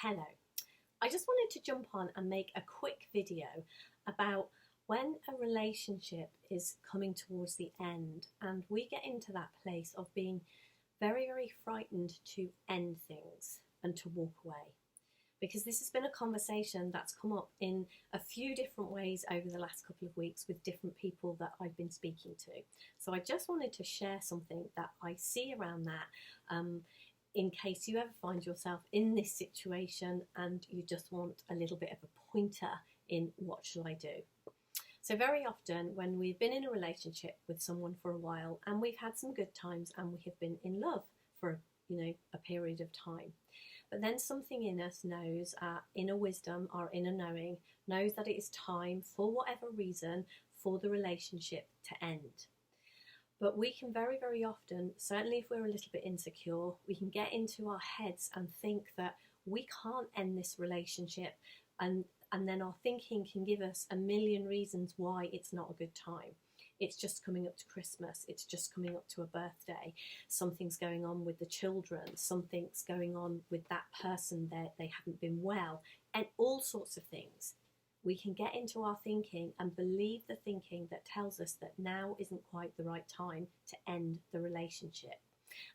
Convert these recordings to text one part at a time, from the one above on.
Hello. I just wanted to jump on and make a quick video about when a relationship is coming towards the end and we get into that place of being very, very frightened to end things and to walk away. Because this has been a conversation that's come up in a few different ways over the last couple of weeks with different people that I've been speaking to. So I just wanted to share something that I see around that, in case you ever find yourself in this situation and you just want a little bit of a pointer in what shall I do. So very often when we've been in a relationship with someone for a while and we've had some good times and we have been in love for a period of time, but then something in us knows, our inner wisdom, our inner knowing, knows that it is time, for whatever reason, for the relationship to end. But we can very, very often, certainly if we're a little bit insecure, we can get into our heads and think that we can't end this relationship, and then our thinking can give us a million reasons why it's not a good time. It's just coming up to Christmas, it's just coming up to a birthday, something's going on with the children, something's going on with that person that they haven't been well, and all sorts of things. We can get into our thinking and believe the thinking that tells us that now isn't quite the right time to end the relationship.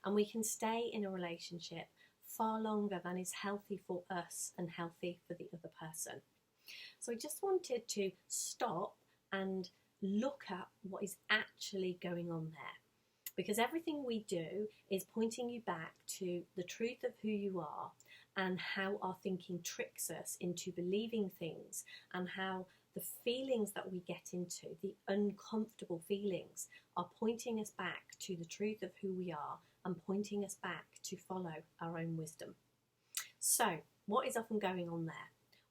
And we can stay in a relationship far longer than is healthy for us and healthy for the other person. So I just wanted to stop and look at what is actually going on there. Because everything we do is pointing you back to the truth of who you are and how our thinking tricks us into believing things, and how the feelings that we get into, the uncomfortable feelings, are pointing us back to the truth of who we are and pointing us back to follow our own wisdom. So what is often going on there?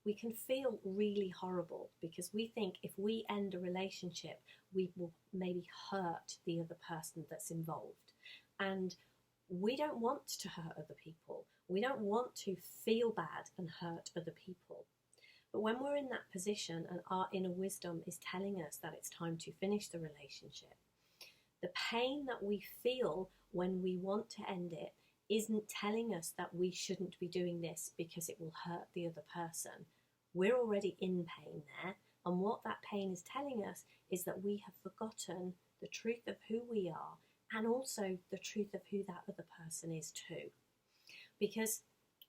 We can feel really horrible because we think if we end a relationship, we will maybe hurt the other person that's involved. And we don't want to hurt other people. We don't want to feel bad and hurt other people. But when we're in that position and our inner wisdom is telling us that it's time to finish the relationship, the pain that we feel when we want to end it isn't telling us that we shouldn't be doing this because it will hurt the other person. We're already in pain there, and what that pain is telling us is that we have forgotten the truth of who we are and also the truth of who that other person is too. Because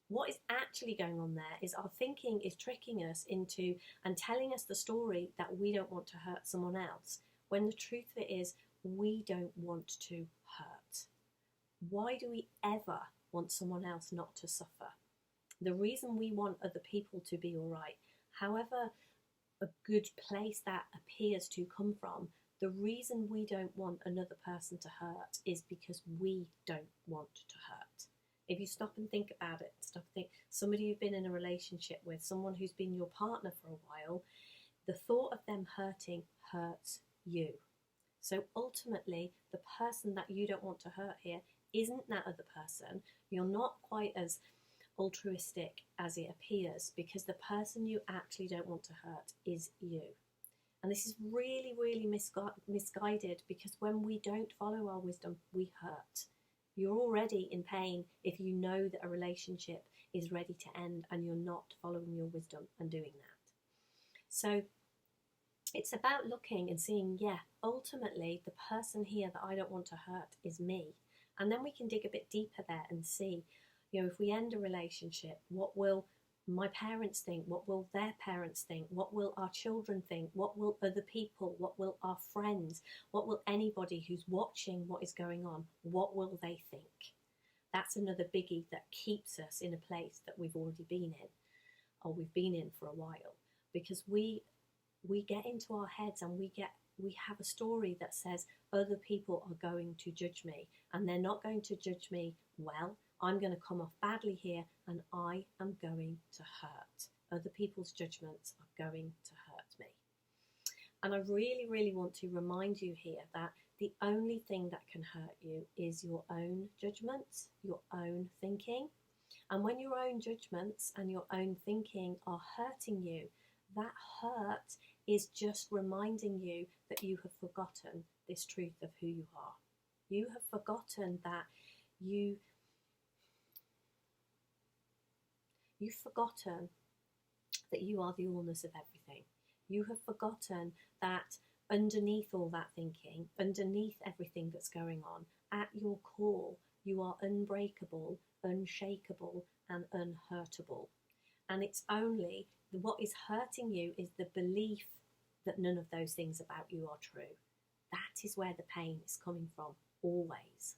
what is actually going on there is our thinking is tricking us into and telling us the story that we don't want to hurt someone else, when the truth of it is we don't want to hurt. Why do we ever want someone else not to suffer? The reason we want other people to be all right, however a good place that appears to come from, the reason we don't want another person to hurt is because we don't want to hurt. If you stop and think about it, somebody you've been in a relationship with, someone who's been your partner for a while, the thought of them hurting hurts you. So ultimately, the person that you don't want to hurt here isn't that other person. You're not quite as altruistic as it appears, because the person you actually don't want to hurt is you. And this is really, really misguided, because when we don't follow our wisdom, we hurt. You're already in pain if you know that a relationship is ready to end and you're not following your wisdom and doing that. So it's about looking and seeing, ultimately the person here that I don't want to hurt is me. And then we can dig a bit deeper there and see, if we end a relationship, what will my parents think? What will their parents think? What will our children think? What will other people? What will our friends? What will anybody who's watching what is going on? What will they think? That's another biggie that keeps us in a place that we've already been in, or we've been in for a while, because we get into our heads and we have a story that says other people are going to judge me, and they're not going to judge me well. I'm going to come off badly here, and I am going to hurt. Other people's judgments are going to hurt me. And I really, really want to remind you here that the only thing that can hurt you is your own judgments, your own thinking. And when your own judgments and your own thinking are hurting you, that hurt is just reminding you that you have forgotten this truth of who you are. You have forgotten that you You've forgotten that you are the allness of everything. You have forgotten that underneath all that thinking, underneath everything that's going on, at your core, you are unbreakable, unshakable, and unhurtable. And it's only what is hurting you is the belief that none of those things about you are true. That is where the pain is coming from, always.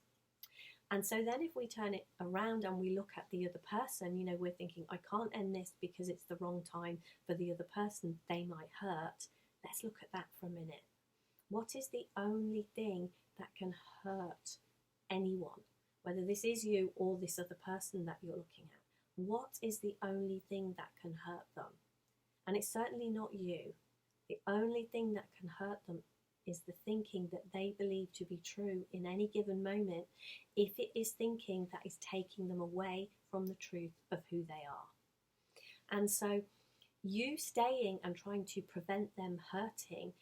And so then if we turn it around and we look at the other person, you know, we're thinking, I can't end this because it's the wrong time for the other person, they might hurt. Let's look at that for a minute. What is the only thing that can hurt anyone, whether this is you or this other person that you're looking at? What is the only thing that can hurt them? And it's certainly not you. The only thing that can hurt them is the thinking that they believe to be true in any given moment, if it is thinking that is taking them away from the truth of who they are. And so you staying and trying to prevent them hurting,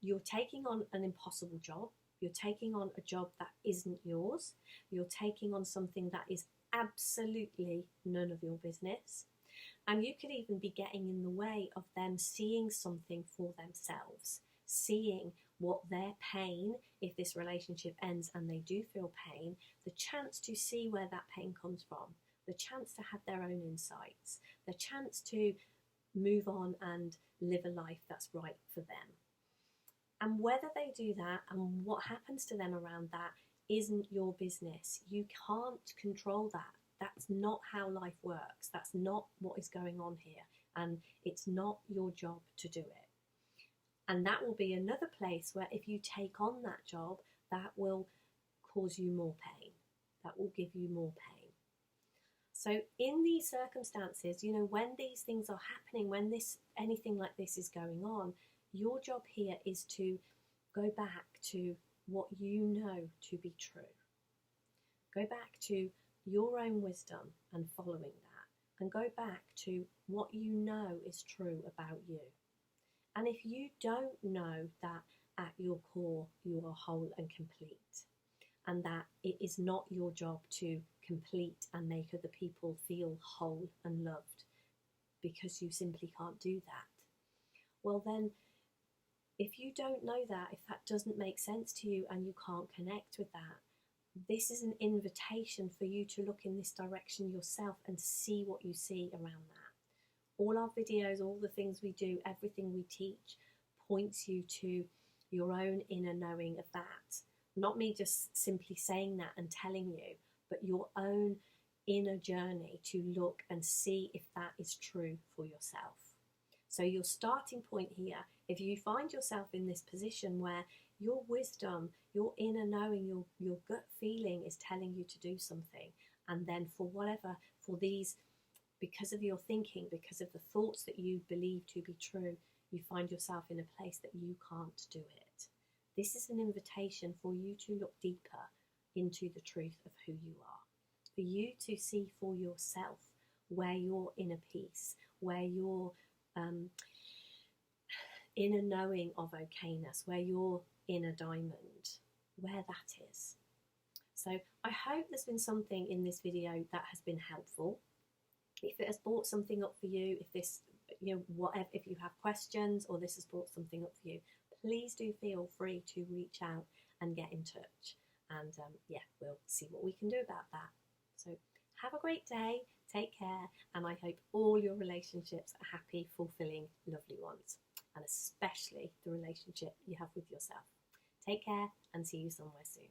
you're taking on an impossible job. You're taking on a job that isn't yours. You're taking on something that is absolutely none of your business. And you could even be getting in the way of them seeing something for themselves, seeing what their pain, if this relationship ends and they do feel pain, the chance to see where that pain comes from, the chance to have their own insights, the chance to move on and live a life that's right for them. And whether they do that and what happens to them around that isn't your business. You can't control that. That's not how life works. That's not what is going on here. And it's not your job to do it. And that will be another place where if you take on that job, that will cause you more pain. That will give you more pain. So in these circumstances, you know, when these things are happening, when anything like this is going on, your job here is to go back to what you know to be true. Go back to your own wisdom and following that. And go back to what you know is true about you. And if you don't know that at your core you are whole and complete, and that it is not your job to complete and make other people feel whole and loved because you simply can't do that, well then, if you don't know that, if that doesn't make sense to you and you can't connect with that, this is an invitation for you to look in this direction yourself and see what you see around that. All our videos, all the things we do, everything we teach points you to your own inner knowing of that. Not me just simply saying that and telling you, but your own inner journey to look and see if that is true for yourself. So your starting point here, if you find yourself in this position where your wisdom, your inner knowing, your gut feeling is telling you to do something, and then because of your thinking, because of the thoughts that you believe to be true, you find yourself in a place that you can't do it. This is an invitation for you to look deeper into the truth of who you are, for you to see for yourself where your inner peace, where your inner knowing of okayness, where your inner diamond, where that is. So I hope there's been something in this video that has been helpful. If it has brought something up for you, if this, whatever, if you have questions or this has brought something up for you, please do feel free to reach out and get in touch. And we'll see what we can do about that. So have a great day, take care, and I hope all your relationships are happy, fulfilling, lovely ones, and especially the relationship you have with yourself. Take care and see you somewhere soon.